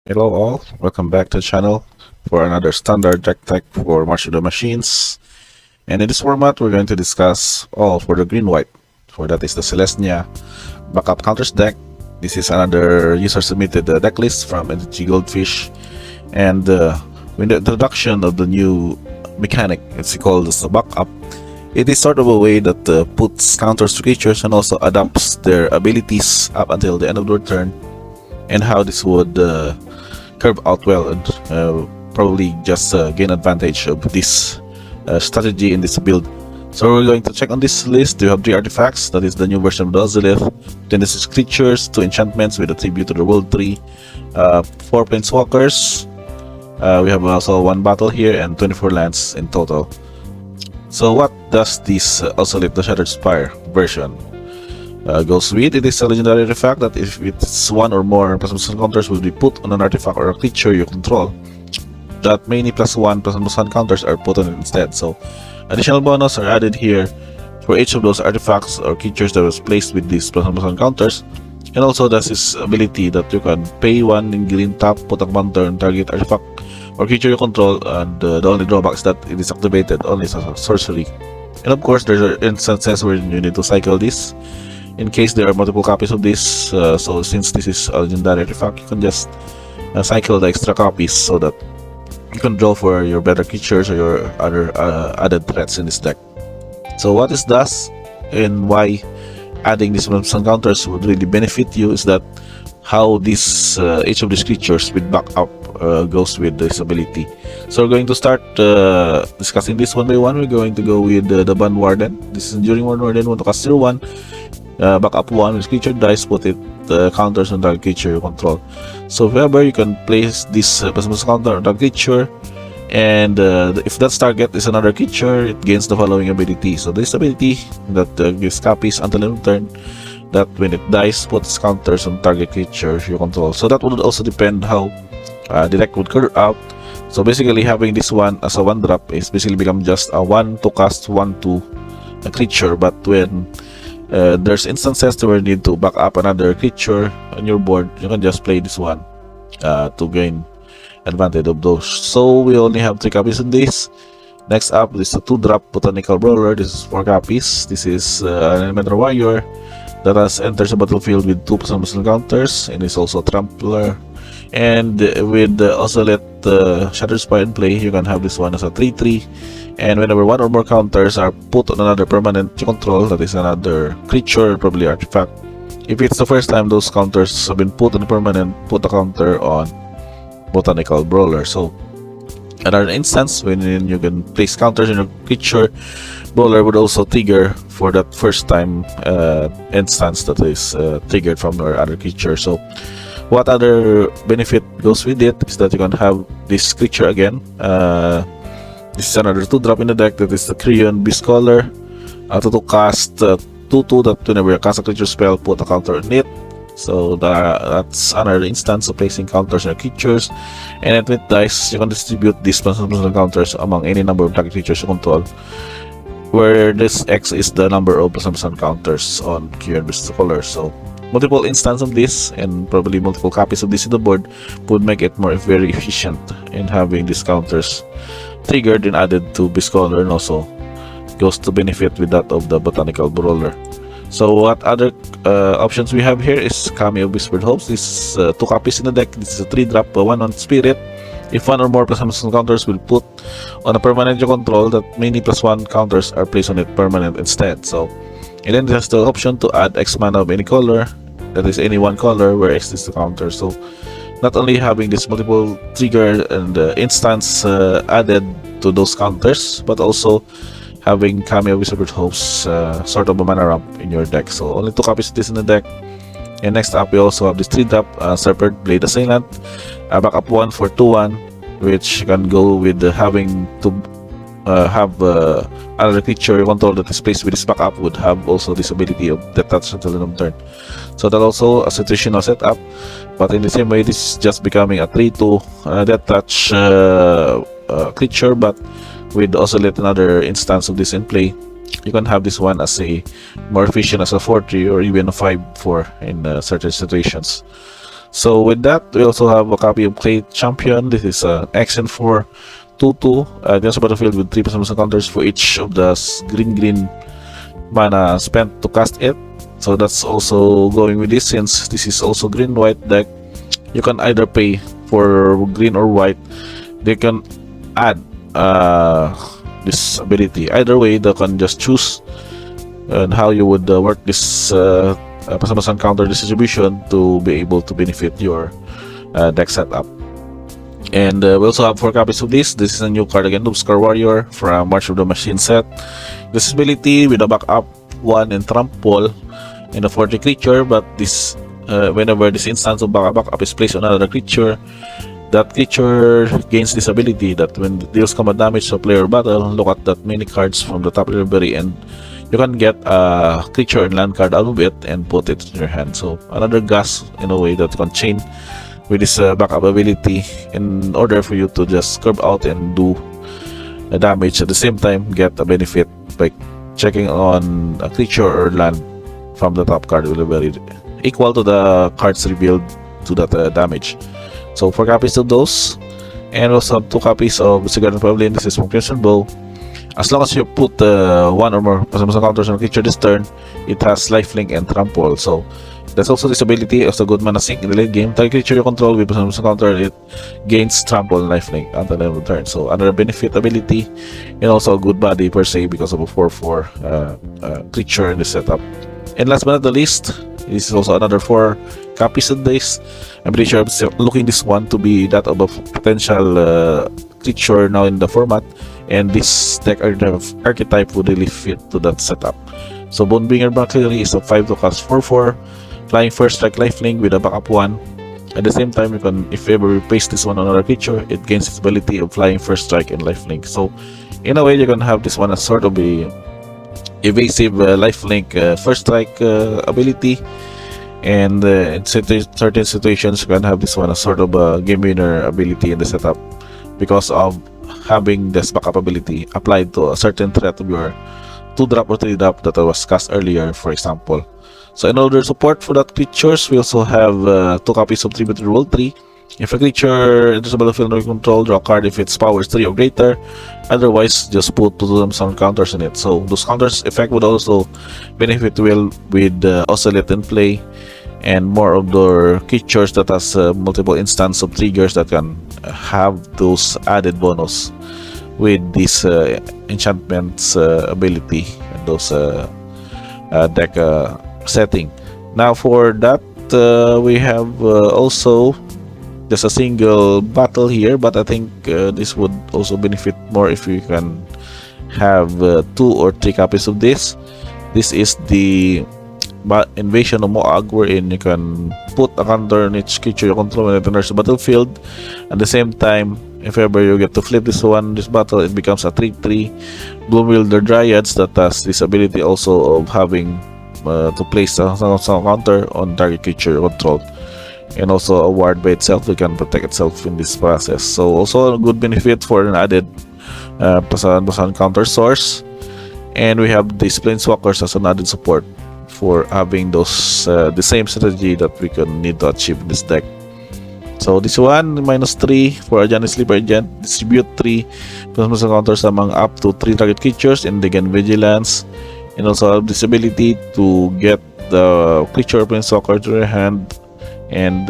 Hello all, welcome back to the channel for another standard deck tech for March of the Machines. And in this format, we're going to discuss all for the green-white. For that is the Selesnya backup counters deck. This is another user-submitted deck list from MTG Goldfish. And with the introduction of the new mechanic, it's called the backup. It is sort of a way that puts counters to creatures and also adapts their abilities up until the end of their turn, and how this would curve out well and probably just gain advantage of this strategy in this build. So we're going to check on this list. We have 3 artifacts, that is the new version of the Ozolith, 26 creatures, 2 enchantments with a tribute to the world tree, 4 planeswalkers, we have also 1 battle here, and 24 lands in total. So what does this Ozolith, the Shattered Spire version goes with? It is a legendary artifact that if it's 1 or more +1 counters will be put on an artifact or a creature you control, that many +1/+1 counters are put on it instead. So additional bonus are added here for each of those artifacts or creatures that was placed with these +1/+1 counters. And also there's this ability that you can pay 1 in green, tap, put a counter on target artifact or creature you control, and the only drawback is that it is activated only as a sorcery. And of course there are instances where you need to cycle this in case there are multiple copies of this. So since this is a legendary artifact, you can just cycle the extra copies so that you can draw for your better creatures or your other added threats in this deck. So what this does and why adding these counters would really benefit you is that how this each of these creatures with backup goes with this ability. So we're going to start discussing this one by one. We're going to go with the Band Warden. This is during Warden, want to cast 0/1, backup 1, which creature dies, put it counters on that creature you control. So if ever you can place this counter on that creature, and if that target is another creature, it gains the following ability. So this ability that gives copies until end of turn, that when it dies, puts counters on target creature you control. So that would also depend how the deck would curve out. So basically having this one as a 1-drop is basically become just a 1 to cast 1 to a creature. But when there's instances where you need to back up another creature on your board, you can just play this one to gain advantage of those. So we only have 3 copies in this. Next up, this is a 2-drop Botanical Brawler. This is 4 copies. This is an Reanimator Warrior that has enters the battlefield with 2 +1 counters, and is also a Trampler. And with the Ozolith Shattered Spire in play, you can have this one as a 3/3. And whenever 1 or more counters are put on another permanent you control, that is another creature, probably artifact, if it's the first time those counters have been put on a permanent, put a counter on Botanical Brawler. So another instance when you can place counters on a creature, Brawler would also trigger for that first time instance that is triggered from your other creature. So what other benefit goes with it is that you can have this creature again. This is another 2-drop in the deck, that is the Creon Beast Caller. To cast 2/2 that whenever you cast a creature spell, put a counter on it. So that's another instance of placing counters on your creatures. And when it dies, you can distribute these counters among any number of target creatures you control, where this X is the number of +1 counters on Creon Beast Caller. So multiple instances of this and probably multiple copies of this in the board would make it very efficient in having these counters triggered and added to Beast Caller, and also goes to benefit with that of the Botanical Brawler. So what other options we have here is Cameo Whispered Hopes. This is 2 copies in the deck. This is a 3-drop 1 on Spirit. If 1 or more +1 counters will put on a permanent you control, that many +1 counters are placed on it permanent instead. So, and then there's the option to add X mana of any color, that is any 1 color where X is the counter. So not only having this multiple trigger and instance added to those counters, but also having Cameo Whispered Hopes sort of a mana ramp in your deck. So only 2 copies of this in the deck. And next up we also have this 3-drop Serpent Blade Assailant, backup 1 for 2/1, which can go with having to have another creature you control that is placed with this backup would have also this ability of Death Touch until the end of turn. So that's also a situational setup, but in the same way this is just becoming a 3/2 Death Touch creature, but with also another instance of this in play, you can have this one as a more efficient as a 4/3 or even a 5/4 in certain situations. So with that, we also have a copy of Clay Champion. This is an Action 4 2-2 against the battlefield with 3 personal counters for each of the green mana spent to cast it. So that's also going with this, since this is also green-white deck. You can either pay for green or white. They can add this ability. Either way, they can just choose and how you would work this pasan counter distribution to be able to benefit your deck setup. And we also have 4 copies of this. This is a new card again, Scar Warrior from March of the Machine set. This ability with a backup 1 and trample and a 40 creature, but this whenever this instance of backup is placed on another creature, that creature gains this ability that when it deals combat damage to a player battle, look at that many cards from the top of your library and you can get a creature and land card out of it and put it in your hand. So another gas in a way that you can chain with this backup ability in order for you to just curve out and do damage at the same time, get a benefit by checking on a creature or land from the top card of the library equal to the cards revealed to that damage. So 4 copies of those, and also have 2 copies of Cigarette Pavilion. This is from Crimson Bow. As long as you put 1 or more personal counters on a creature this turn, it has lifelink and trample. So that's also this ability of the good mana sink in the late game. Target creature you control with personal counter, it gains trample and lifelink until the end of the turn. So another benefit ability, and also a good body per se because of a 4/4 creature in the setup. And last but not the least, this is also another 4 copies of this. I'm pretty sure I'm looking this one to be that of a potential creature now in the format, and this deck archetype would really fit to that setup. So Bonebringer Valkyrie is a 5 to cast 4/4, flying first strike lifelink with a backup 1. At the same time, you can, if you ever replace this one on another creature, it gains its ability of flying first strike and lifelink. So in a way, you can have this one as sort of a evasive lifelink first strike ability, and in certain situations you can have this one as sort of a game winner ability in the setup because of having this backup ability applied to a certain threat of your 2-drop or 3-drop that was cast earlier, for example. So in order support for that creatures, we also have 2 copies of Tribute Roll 3. If a creature enters the battlefield under control, draw a card if its power is 3 or greater. Otherwise, just put 2 some counters in it. So those counters effect would also benefit well with Ozolith in play, and more of the creatures that has multiple instance of triggers that can have those added bonus with this enchantments ability and those deck setting. Now for that, we have also just a single battle here, but I think this would also benefit more if you can have 2 or 3 copies of this. This is the Invasion of Moag, wherein you can put a counter on each creature you control when it enters the battlefield. At the same time, if ever you get to flip this battle, it becomes a 3/3 Gloomwielder Dryads that has this ability also of having to place a counter on target creature you control. And also a ward by itself, it can protect itself in this process. So also a good benefit for an added pasan counter source. And we have these Planeswalkers as an added support for having those the same strategy that we can need to achieve in this deck. So this one, -3 for a Giant Sleeper Agent, distribute 3 pasan counters among up to 3 target creatures and they gain vigilance. And also have this ability to get the creature Planeswalker to your hand and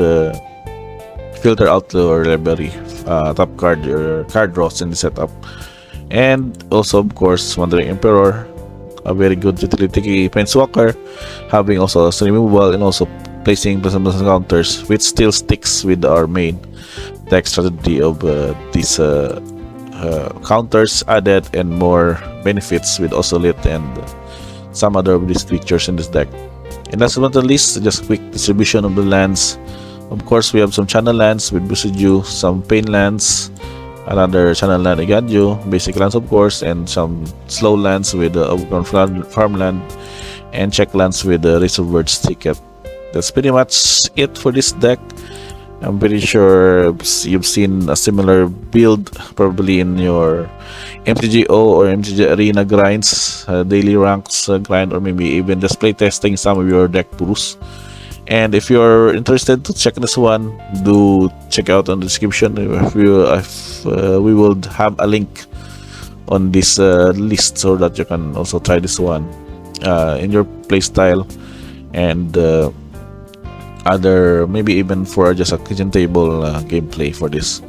filter out your library top card or card draws in the setup. And also of course Wandering Emperor, a very good utility Planeswalker, having also a removal and also placing some counters, which still sticks with our main deck strategy of these counters added and more benefits with Ozolith and some other of these creatures in this deck. And last but not least, just quick distribution of the lands. Of course, we have some channel lands with Busiju, some Pain lands, another channel land Yugioh, basic lands of course, and some slow lands with Overgrown Farmland, and check lands with the Race of Words ticket. That's pretty much it for this deck. I'm pretty sure you've seen a similar build probably in your MTGO or MTG Arena grinds, daily ranks grind, or maybe even just playtesting some of your deck brews. And if you're interested to check this one, do check out on the description. We will have a link on this list so that you can also try this one in your playstyle, and other, maybe even for just a kitchen table gameplay for this.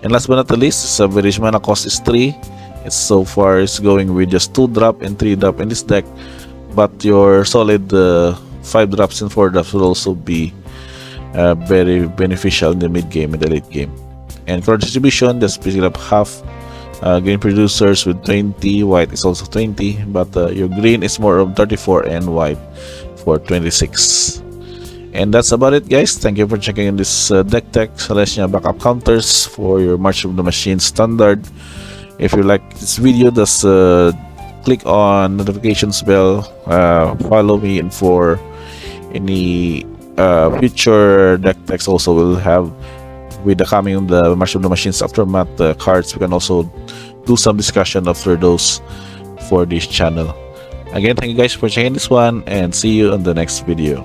And last but not the least, its average mana cost is 3. It's so far it's going with just 2 drop and 3 drop in this deck, but your solid 5 drops and 4 drops will also be very beneficial in the mid game and the late game. And for distribution, just pick it up half. Green producers with 20, white is also 20, but your green is more of 34 and white for 26. And that's about it, guys. Thank you for checking in this deck tech Selesnya backup counters for your March of the Machine standard. If you like this video, just click on notifications bell, follow me, and for any future deck techs also will have with the coming of the March of the Machines aftermath cards. We can also do some discussion after those for this channel. Again, thank you guys for checking this one, and see you on the next video.